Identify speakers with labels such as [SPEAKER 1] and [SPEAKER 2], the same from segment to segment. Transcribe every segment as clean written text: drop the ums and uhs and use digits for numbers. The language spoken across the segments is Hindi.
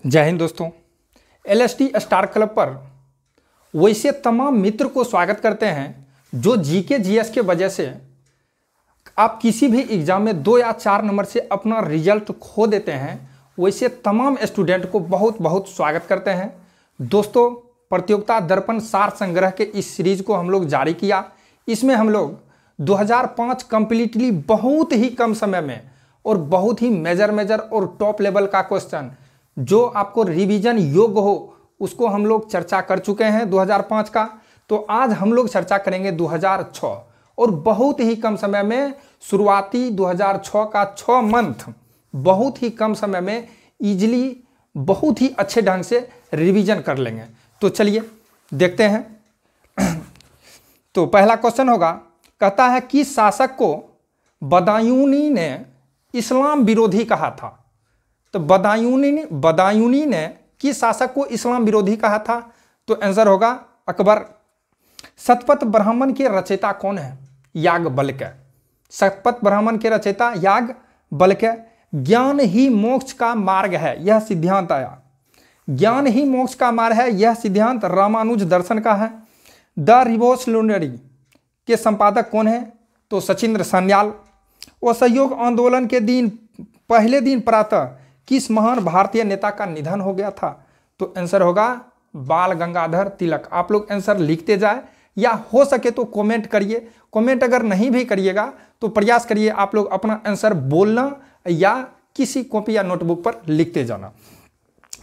[SPEAKER 1] जय हिंद दोस्तों। एलएसटी स्टार क्लब पर वैसे तमाम मित्र को स्वागत करते हैं जो जीके जीएस के वजह से आप किसी भी एग्जाम में 2 या 4 नंबर से अपना रिजल्ट खो देते हैं। वैसे तमाम स्टूडेंट को बहुत बहुत स्वागत करते हैं। दोस्तों, प्रतियोगिता दर्पण सार संग्रह के इस सीरीज को हम लोग जारी किया। इसमें हम लोग 2005 कंप्लीटली बहुत ही कम समय में और बहुत ही मेजर और टॉप लेवल का क्वेश्चन जो आपको रिवीजन योग्य हो उसको हम लोग चर्चा कर चुके हैं 2005 का। तो आज हम लोग चर्चा करेंगे 2006 और बहुत ही कम समय में शुरुआती 2006 का 6 मंथ बहुत ही कम समय में इजीली बहुत ही अच्छे ढंग से रिवीजन कर लेंगे। तो चलिए देखते हैं। तो पहला क्वेश्चन होगा, कहता है कि शासक को बदायूनी ने इस्लाम विरोधी कहा था। तो बदायूनी ने किस शासक को इस्लाम विरोधी कहा था? तो आंसर होगा अकबर। शतपथ ब्राह्मण के रचयिता कौन है? याज्ञवल्क्य। शतपथ ब्राह्मण के रचयिता याज्ञवल्क्य। ज्ञान ही मोक्ष का मार्ग है, यह सिद्धांत आया। ज्ञान ही मोक्ष का मार्ग है, यह सिद्धांत रामानुज दर्शन का है। द रिवोल्यूशनरी के संपादक कौन है? तो सचिंद्र सान्याल। असहयोग आंदोलन के दिन पहले दिन प्रातः किस महान भारतीय नेता का निधन हो गया था? तो आंसर होगा बाल गंगाधर तिलक। आप लोग आंसर लिखते जाए या हो सके तो कमेंट करिए। कमेंट अगर नहीं भी करिएगा तो प्रयास करिए आप लोग अपना आंसर बोलना या किसी कॉपी या नोटबुक पर लिखते जाना।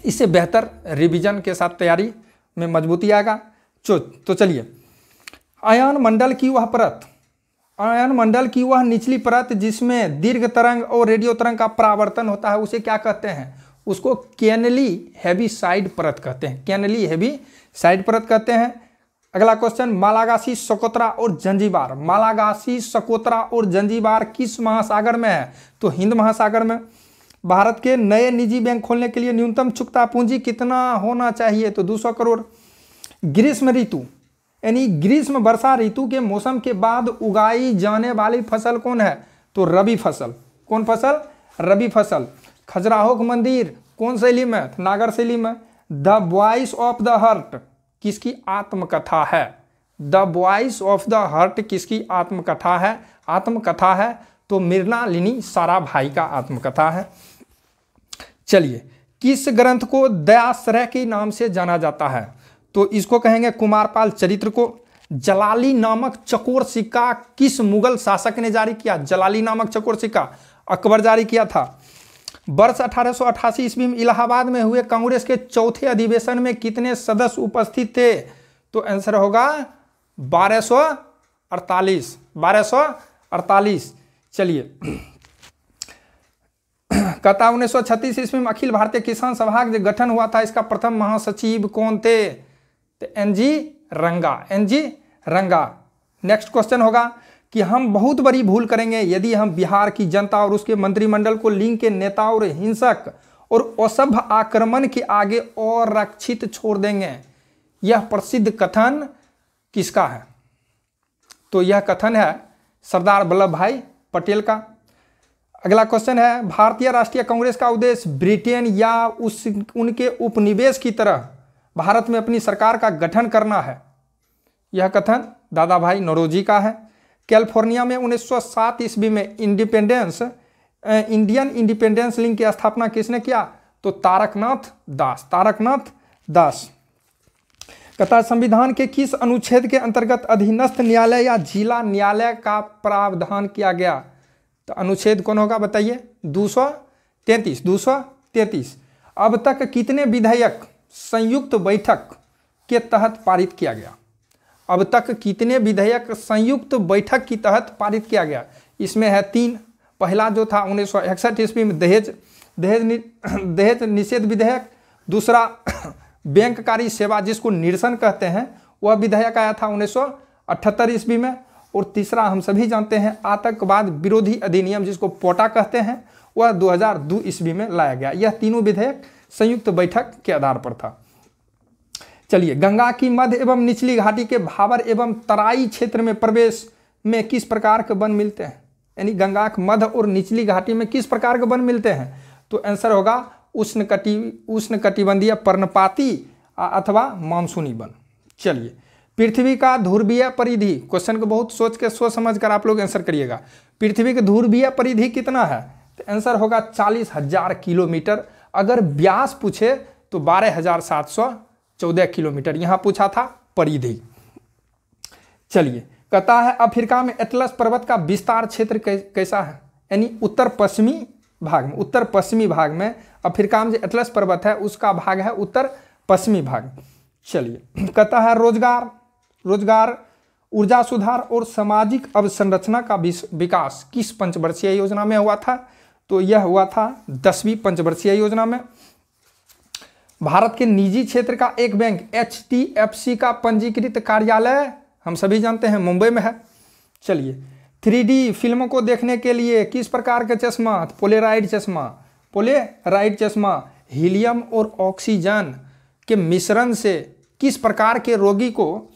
[SPEAKER 1] इससे बेहतर रिवीजन के साथ तैयारी में मजबूती आएगा। तो चलिए, आयन मंडल की वह परत, आयन मंडल की वह निचली परत जिसमें दीर्घ तरंग और रेडियो तरंग का परावर्तन होता है, उसे क्या कहते हैं? उसको कैनली हैवी साइड परत कहते हैं। कैनली हैवी साइड परत कहते हैं। अगला क्वेश्चन, मालागासी, सोकोत्रा और जंजीबार। मालागासी, सोकोत्रा और जंजीबार किस महासागर में है? तो हिंद महासागर में। भारत के नए निजी बैंक खोलने के लिए न्यूनतम चुकता पूंजी कितना होना चाहिए? तो 200 करोड़। ग्रीष्म ऋतु यानी ग्रीष्म वर्षा ऋतु के मौसम के बाद उगाई जाने वाली फसल कौन है? तो रबी फसल। कौन फसल? रबी फसल। खजुराहो का मंदिर कौन शैली में? नागर शैली में। The voice of the heart किसकी आत्मकथा है? The voice of the heart किसकी आत्मकथा है? आत्मकथा है तो मृणालिनी साराभाई का आत्मकथा है। चलिए, किस ग्रंथ को दयाश्रय के नाम से जाना जाता है? तो इसको कहेंगे कुमारपाल चरित्र को। जलाली नामक चकोर सिक्का किस मुगल शासक ने जारी किया? जलाली नामक चकोर सिक्का अकबर जारी किया था। वर्ष 1888 ईस्वी में इलाहाबाद में हुए कांग्रेस के चौथे अधिवेशन में कितने सदस्य उपस्थित थे? तो आंसर होगा 1248। 1248। चलिए, कहता 1936 ईस्वी में अखिल भारतीय किसान सभा का गठन हुआ था, इसका प्रथम महासचिव कौन थे? तो एनजी रंगा। एनजी रंगा। नेक्स्ट क्वेश्चन होगा कि हम बहुत बड़ी भूल करेंगे यदि हम बिहार की जनता और उसके मंत्रिमंडल को लिंग के नेता और हिंसक और असभ्य आक्रमण के आगे और रक्षित छोड़ देंगे। यह प्रसिद्ध कथन किसका है? तो यह कथन है सरदार वल्लभ भाई पटेल का। अगला क्वेश्चन है, भारतीय राष्ट्रीय कांग्रेस का उद्देश्य ब्रिटेन या उनके उपनिवेश की तरह भारत में अपनी सरकार का गठन करना है। यह कथन दादा भाई नौरोजी का है। कैलिफोर्निया में 1907 ईस्वी में इंडियन इंडिपेंडेंस लीग की स्थापना किसने किया? तो तारकनाथ दास। तारकनाथ दास। कहता संविधान के किस अनुच्छेद के अंतर्गत अधीनस्थ न्यायालय या जिला न्यायालय का प्रावधान किया गया? तो अनुच्छेद कौन होगा बताइए? 233। 233। अब तक कितने विधेयक संयुक्त बैठक के तहत पारित किया गया? अब तक कितने विधेयक संयुक्त बैठक के तहत पारित किया गया? इसमें है 3। पहला जो था 1961 ईस्वी में दहेज निषेध विधेयक। दूसरा बैंककारी सेवा जिसको निरसन कहते हैं वह विधेयक आया था 1978 ईस्वी में। और तीसरा हम सभी जानते हैं आतंकवाद विरोधी अधिनियम जिसको पोटा कहते हैं वह 2002 ईस्वी में लाया गया। यह तीनों विधेयक संयुक्त बैठक के आधार पर था। चलिए, गंगा की मध्य एवं निचली घाटी के भाबर एवं तराई क्षेत्र में प्रवेश में किस प्रकार के वन मिलते हैं? यानी गंगा के मध्य और निचली घाटी में किस प्रकार के वन मिलते हैं? तो आंसर होगा उष्णकटिबंधीय पर्णपाती अथवा मानसूनी वन। चलिए, पृथ्वी का ध्रुवीय परिधि, क्वेश्चन को बहुत सोच समझ कर आप लोग आंसर करिएगा। पृथ्वी की ध्रुवीय परिधि कितना है? तो आंसर होगा 40,000 किलोमीटर। अगर व्यास पूछे तो 12,714 किलोमीटर यहाँ पूछा था परिधि। चलिए, कहता है अफ्रीका में एटलस पर्वत का विस्तार क्षेत्र कैसा है? यानी उत्तर पश्चिमी भाग में अफ्रीका में जो एटलस पर्वत है उसका भाग है उत्तर पश्चिमी भाग। चलिए, कहता है रोजगार, ऊर्जा सुधार और सामाजिक अवसंरचना का विकास किस पंचवर्षीय योजना में हुआ था? तो यह हुआ था 10वीं पंचवर्षीय योजना में। भारत के निजी क्षेत्र का एक बैंक HDFC का पंजीकृत कार्यालय हम सभी जानते हैं मुंबई में है। चलिए, 3D फिल्मों को देखने के लिए किस प्रकार का चश्मा? पोलेराइड चश्मा हीलियम और ऑक्सीजन के मिश्रण से किस प्रकार के रोगी को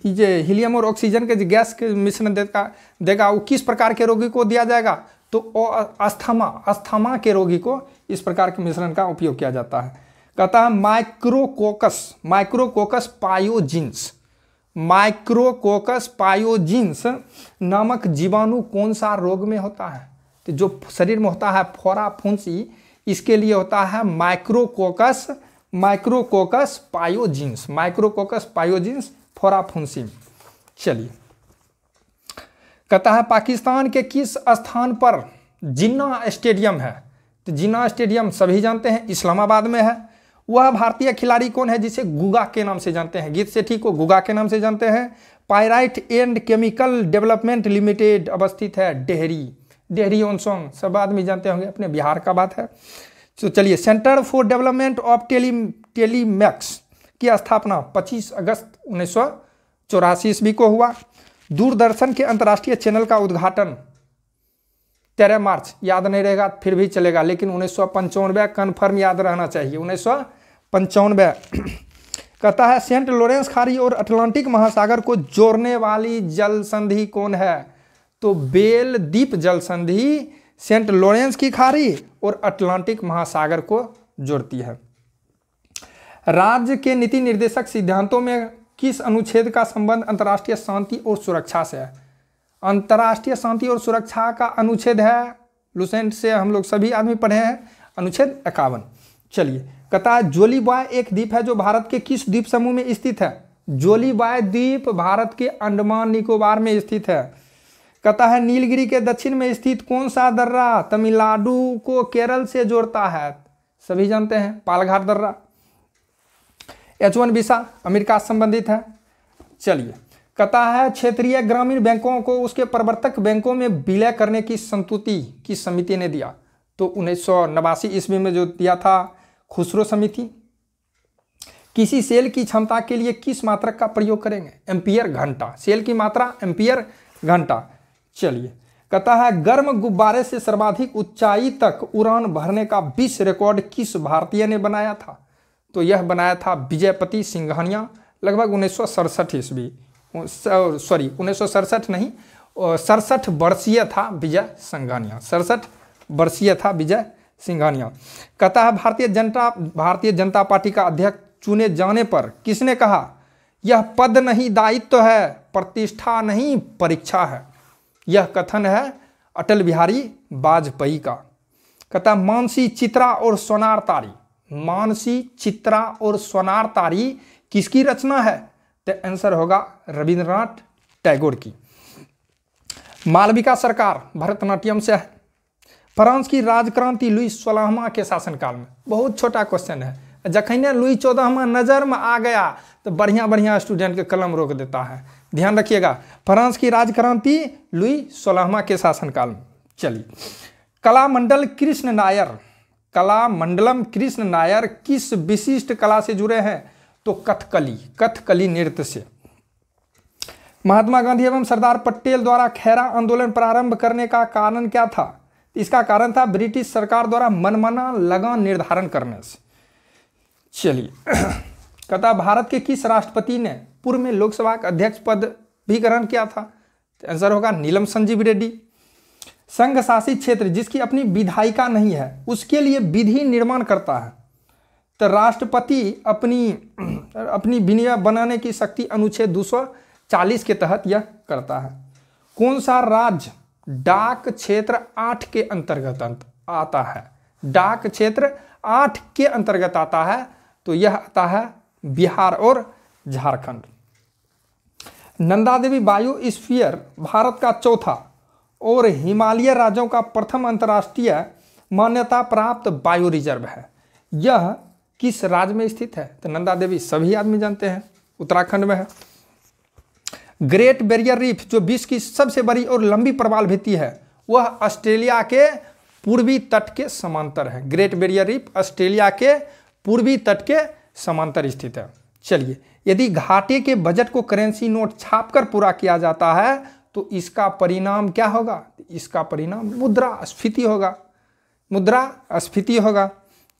[SPEAKER 1] ये हीलियम और ऑक्सीजन के गैस के मिश्रण देगा वो किस प्रकार के रोगी को दिया जाएगा? तो अस्थमा के रोगी को इस प्रकार के मिश्रण का उपयोग किया जाता है। कहता है माइक्रोकोकस पायोजिन्स नामक जीवाणु कौन सा रोग में होता है? तो जो शरीर में होता है फोड़ा फुंसी, इसके लिए होता है माइक्रोकोकस पायोजिन्स फोड़ा फुंसी। चलिए, कहता है पाकिस्तान के किस स्थान पर जिन्ना स्टेडियम है? तो जिन्ना स्टेडियम सभी जानते हैं इस्लामाबाद में है। वह भारतीय खिलाड़ी कौन है जिसे गुगा के नाम से जानते हैं? गीत सेठी को गुगा के नाम से जानते हैं। Pyrite and chemical development limited अवस्थित है डेहरी ऑनसोंग, सब आदमी जानते होंगे, अपने बिहार का बात है। तो चलिए, सेंटर फॉर डेवलपमेंट ऑफ टेलीमैक्स की स्थापना 25 अगस्त 1984 ईस्वी को हुआ। दूरदर्शन के अंतर्राष्ट्रीय चैनल का उद्घाटन 13 मार्च, याद नहीं रहेगा फिर भी चलेगा, लेकिन 1995 कन्फर्म याद रहना चाहिए, 1995। कहता है सेंट लॉरेंस खाड़ी और अटलांटिक महासागर को जोड़ने वाली जल संधि कौन है? तो बेल द्वीप जल संधि सेंट लॉरेंस की खाड़ी और अटलांटिक महासागर को जोड़ती है। राज्य के नीति निर्देशक सिद्धांतों में किस अनुच्छेद का संबंध अंतर्राष्ट्रीय शांति और सुरक्षा से है? अंतर्राष्ट्रीय शांति और सुरक्षा का अनुच्छेद है, लुसेंट से हम लोग सभी आदमी पढ़े हैं, अनुच्छेद 51। चलिए, कहता है जोलीबाय एक द्वीप है जो भारत के किस द्वीप समूह में स्थित है? जोलीबाय द्वीप भारत के अंडमान निकोबार में स्थित है। कहता है नीलगिरी के दक्षिण में स्थित कौन सा दर्रा तमिलनाडु को केरल से जोड़ता है? सभी जानते हैं पालघाट दर्रा। H1 वीसा अमेरिका से संबंधित है। चलिए, कहता है क्षेत्रीय ग्रामीण बैंकों को उसके प्रवर्तक बैंकों में विलय करने की संस्तुति किस समिति ने दिया? तो 1989 ईस्वी में जो दिया था खुसरो समिति। किसी सेल की क्षमता के लिए किस मात्रक का प्रयोग करेंगे? एम्पियर घंटा। सेल की मात्रा एम्पियर घंटा। चलिए, कहता है गर्म गुब्बारे से सर्वाधिक ऊंचाई तक उड़ान भरने का विश्व रिकॉर्ड किस भारतीय ने बनाया था? तो यह बनाया था विजयपति सिंघानिया, लगभग 1967 ईस्वी, सॉरी 1967 नहीं, 67 वर्षीय था विजय सिंघानिया, 67 वर्षीय था विजय सिंघानिया। कहता है भारतीय जनता पार्टी का अध्यक्ष चुने जाने पर किसने कहा यह पद नहीं दायित्व है, प्रतिष्ठा नहीं परीक्षा है? यह कथन है अटल बिहारी वाजपेयी का। कहता मानसी चित्रा और सोनार तारी, मानसी चित्रा और सोनार तारी किसकी रचना है? तो आंसर होगा रविंद्रनाथ टैगोर की। मालविका सरकार भरतनाट्यम से है। फ्रांस की राजक्रांति लुई 16वां के शासनकाल में, बहुत छोटा क्वेश्चन है, जखने लुई 14वां नजर में आ गया तो बढ़िया स्टूडेंट के कलम रोक देता है, ध्यान रखिएगा। फ्रांस की राजक्रांति लुई 16वां के शासनकाल में। चलिए, कलामंडलम कृष्ण नायर किस विशिष्ट कला से जुड़े हैं? तो कथकली नृत्य से। महात्मा गांधी एवं सरदार पटेल द्वारा खेरा आंदोलन प्रारंभ करने का कारण क्या था? इसका कारण था ब्रिटिश सरकार द्वारा मनमाना लगान निर्धारण करने से। चलिए, कहता भारत के किस राष्ट्रपति ने पूर्व में लोकसभा का अध्यक्ष पद भी ग्रहण किया था? तो आंसर होगा नीलम संजीव रेड्डी। संघ शासित क्षेत्र जिसकी अपनी विधायिका नहीं है उसके लिए विधि निर्माण करता है। तो राष्ट्रपति अपनी विनियम बनाने की शक्ति अनुच्छेद 240 के तहत यह करता है। कौन सा राज्य डाक क्षेत्र 8 के अंतर्गत आता है? डाक क्षेत्र 8 के अंतर्गत आता है, तो यह आता है बिहार और झारखंड। नंदा देवी बायोस्फीयर भारत का चौथा और हिमालय राज्यों का प्रथम अंतर्राष्ट्रीय मान्यता प्राप्त बायो रिजर्व है। यह किस राज्य में स्थित है? तो नंदा देवी सभी आदमी जानते हैं, उत्तराखंड में है। ग्रेट बैरियर रीफ जो विश्व की सबसे बड़ी और लंबी प्रवाल भित्ति है वह ऑस्ट्रेलिया के पूर्वी तट के समांतर है। ग्रेट बैरियर रीफ ऑस्ट्रेलिया के पूर्वी तट के समांतर स्थित है। चलिए, यदि घाटे के बजट को करेंसी नोट छापकर पूरा किया जाता है तो इसका परिणाम क्या होगा? इसका परिणाम मुद्रास्फीति होगा। मुद्रास्फीति होगा।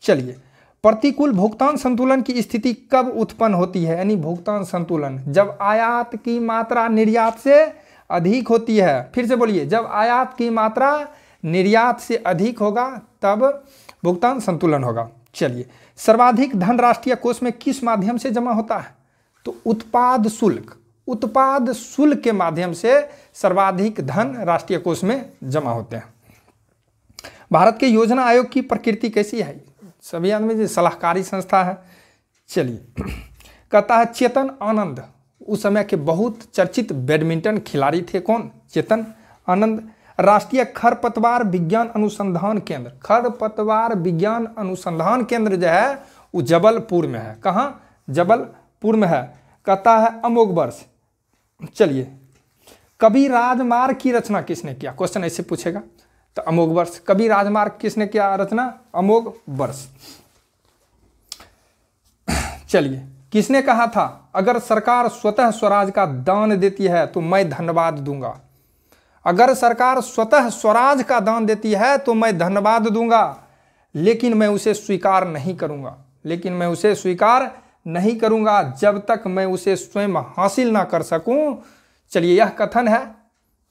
[SPEAKER 1] चलिए, प्रतिकूल भुगतान संतुलन की स्थिति कब उत्पन्न होती है? यानी भुगतान संतुलन जब आयात की मात्रा निर्यात से अधिक होती है। फिर से बोलिए, जब आयात की मात्रा निर्यात से अधिक होगा तब भुगतान संतुलन होगा। चलिए, सर्वाधिक धन राष्ट्रीय कोष में किस माध्यम से जमा होता है? तो उत्पाद शुल्क। उत्पाद शुल्क के माध्यम से सर्वाधिक धन राष्ट्रीय कोष में जमा होते हैं। भारत के योजना आयोग की प्रकृति कैसी है? सभी आदमी सलाहकारी संस्था है। चलिए, कहता है चेतन आनंद उस समय के बहुत चर्चित बैडमिंटन खिलाड़ी थे। कौन? चेतन आनंद। राष्ट्रीय खरपतवार विज्ञान अनुसंधान केंद्र, खरपतवार विज्ञान अनुसंधान केंद्र जो है वो जबलपुर में है। कहाँ? जबलपुर में है। कहता है अमोघ वर्ष। चलिए, कवि राजमार्ग की रचना किसने किया? क्वेश्चन ऐसे पूछेगा तो अमोघ वर्ष। कवि राजमार्ग किसने किया रचना? अमोघ वर्ष। चलिए, किसने कहा था अगर सरकार स्वतः स्वराज का दान देती है तो मैं धन्यवाद दूंगा? अगर सरकार स्वतः स्वराज का दान देती है तो मैं धन्यवाद दूंगा, लेकिन मैं उसे स्वीकार नहीं करूंगा। लेकिन मैं उसे स्वीकार नहीं करूंगा जब तक मैं उसे स्वयं हासिल ना कर सकूं। चलिए, यह कथन है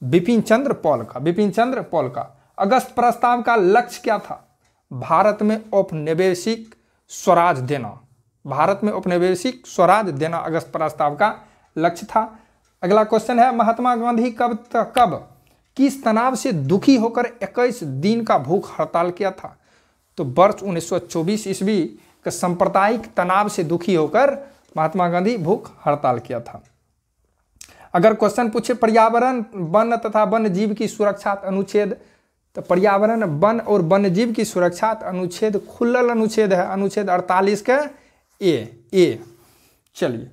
[SPEAKER 1] बिपिन चंद्र पॉल का। बिपिन चंद्र पॉल का। अगस्त प्रस्ताव का लक्ष्य क्या था? भारत में औपनिवेशिक स्वराज देना। भारत में औपनिवेशिक स्वराज देना अगस्त प्रस्ताव का लक्ष्य था। अगला क्वेश्चन है महात्मा गांधी कब किस तनाव से दुखी होकर 21 दिन का भूख हड़ताल किया था? तो वर्ष 1924 ईस्वी के सांप्रदायिक तनाव से दुखी होकर महात्मा गांधी भूख हड़ताल किया था। अगर क्वेश्चन पूछे पर्यावरण वन तथा वन्य जीव की सुरक्षा अनुच्छेद, तो पर्यावरण वन और वन्य जीव की सुरक्षा अनुच्छेद खुलल अनुच्छेद है, अनुच्छेद 48 का ए। चलिए,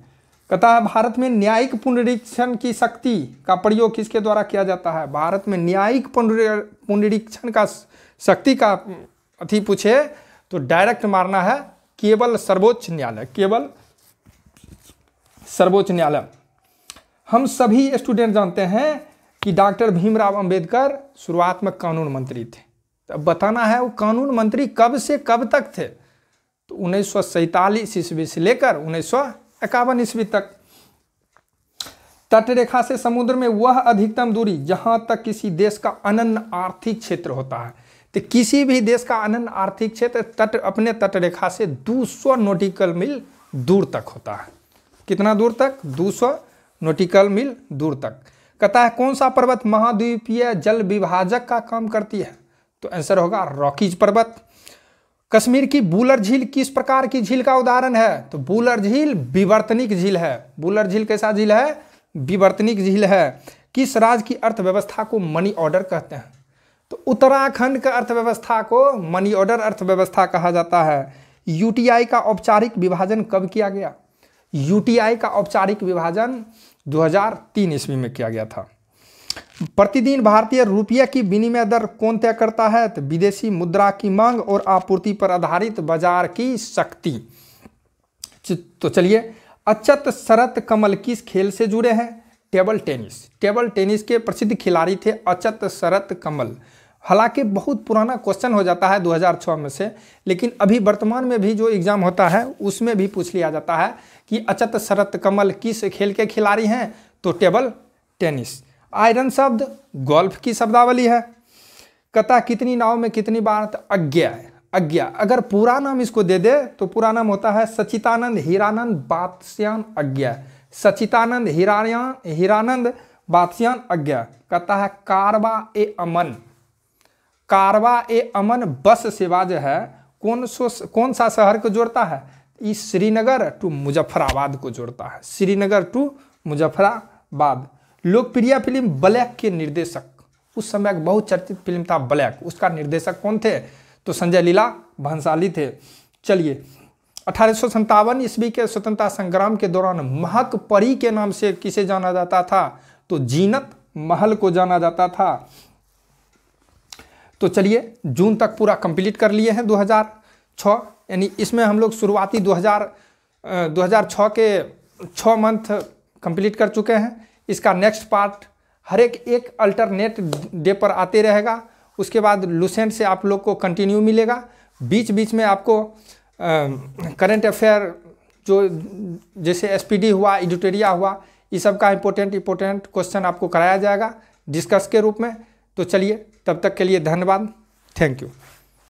[SPEAKER 1] कहता है भारत में न्यायिक पुनरीक्षण की शक्ति का प्रयोग किसके द्वारा किया जाता है? भारत में न्यायिक पुनरीक्षण का शक्ति का अथी पूछे तो डायरेक्ट मारना है केवल सर्वोच्च न्यायालय। केवल सर्वोच्च न्यायालय। हम सभी स्टूडेंट जानते हैं कि डॉक्टर भीमराव अंबेडकर शुरुआत में कानून मंत्री थे। तो अब बताना है वो कानून मंत्री कब से कब तक थे? तो 1947 ईस्वी से लेकर 1951 ईस्वी तक। तटरेखा से समुद्र में वह अधिकतम दूरी जहां तक किसी देश का अनन्य आर्थिक क्षेत्र होता है। तो किसी भी देश का अनन्य आर्थिक क्षेत्र अपने तटरेखा से 200 नॉटिकल मील दूर तक होता है। कितना दूर तक? 200 नॉटिकल मील दूर तक। कहता है कौन सा पर्वत महाद्वीपीय जल विभाजक का काम करती है? तो आंसर होगा रॉकीज पर्वत। कश्मीर की बूलर झील किस प्रकार की झील का उदाहरण है? तो बूलर झील विवर्तनिक झील है। बूलर झील कैसा झील है? विवर्तनिक झील है। किस राज्य की अर्थव्यवस्था को मनी ऑर्डर कहते हैं? तो उत्तराखंड का अर्थव्यवस्था को मनी ऑर्डर अर्थव्यवस्था कहा जाता है। यूटीआई का औपचारिक विभाजन कब किया गया? यूटीआई का औपचारिक विभाजन 2003 ईस्वी में किया गया था। प्रतिदिन भारतीय रुपये की विनिमय दर कौन तय करता है? तो विदेशी मुद्रा की मांग और आपूर्ति पर आधारित बाजार की शक्ति। तो चलिए, अच्युत शरत कमल किस खेल से जुड़े हैं? Table tennis. टेबल टेनिस के प्रसिद्ध खिलाड़ी थे अच्युत शरत कमल। हालांकि बहुत पुराना क्वेश्चन हो जाता है 2006 में से, लेकिन अभी वर्तमान में भी जो एग्जाम होता है उसमें भी पूछ लिया जाता है कि अच्युत शरत कमल किस खेल के खिलाड़ी हैं? तो टेबल टेनिस। आयरन शब्द गोल्फ की शब्दावली है। कहता है कितनी नाव में कितनी बार, तो अज्ञा है, अज्ञा। अगर पूरा नाम इसको दे दे तो पूरा नाम होता है सचितानंद हीरानंद बात्स्यायन अज्ञा। सचितानंद हीरानंद बात्स्यायन अज्ञा। कहता है कारवा ए अमन, कारवा ए अमन बस सेवा जो है कौन सा शहर को जोड़ता है, इस श्रीनगर टू मुजफ्फराबाद को जोड़ता है, श्रीनगर टू मुजफ्फराबाद। लोकप्रिय फिल्म ब्लैक के निर्देशक, उस समय एक बहुत चर्चित फिल्म था ब्लैक, उसका निर्देशक कौन थे, तो संजय लीला भंसाली थे। चलिए 1857 ईस्वी के स्वतंत्रता संग्राम के दौरान महक परी के नाम से किसे जाना जाता था, तो जीनत महल को जाना जाता था। तो चलिए जून तक पूरा कंप्लीट कर लिए हैं 2006, यानी इसमें हम लोग शुरुआती 2006 के 6 मंथ कंप्लीट कर चुके हैं। इसका नेक्स्ट पार्ट हर एक अल्टरनेट डे पर आते रहेगा। उसके बाद लुसेंट से आप लोग को कंटिन्यू मिलेगा। बीच बीच में आपको करंट अफेयर जो जैसे एसपीडी हुआ, एडिटोरिया हुआ, इस सब का इम्पोर्टेंट क्वेश्चन आपको कराया जाएगा डिस्कस के रूप में। तो चलिए तब तक के लिए धन्यवाद, थैंक यू।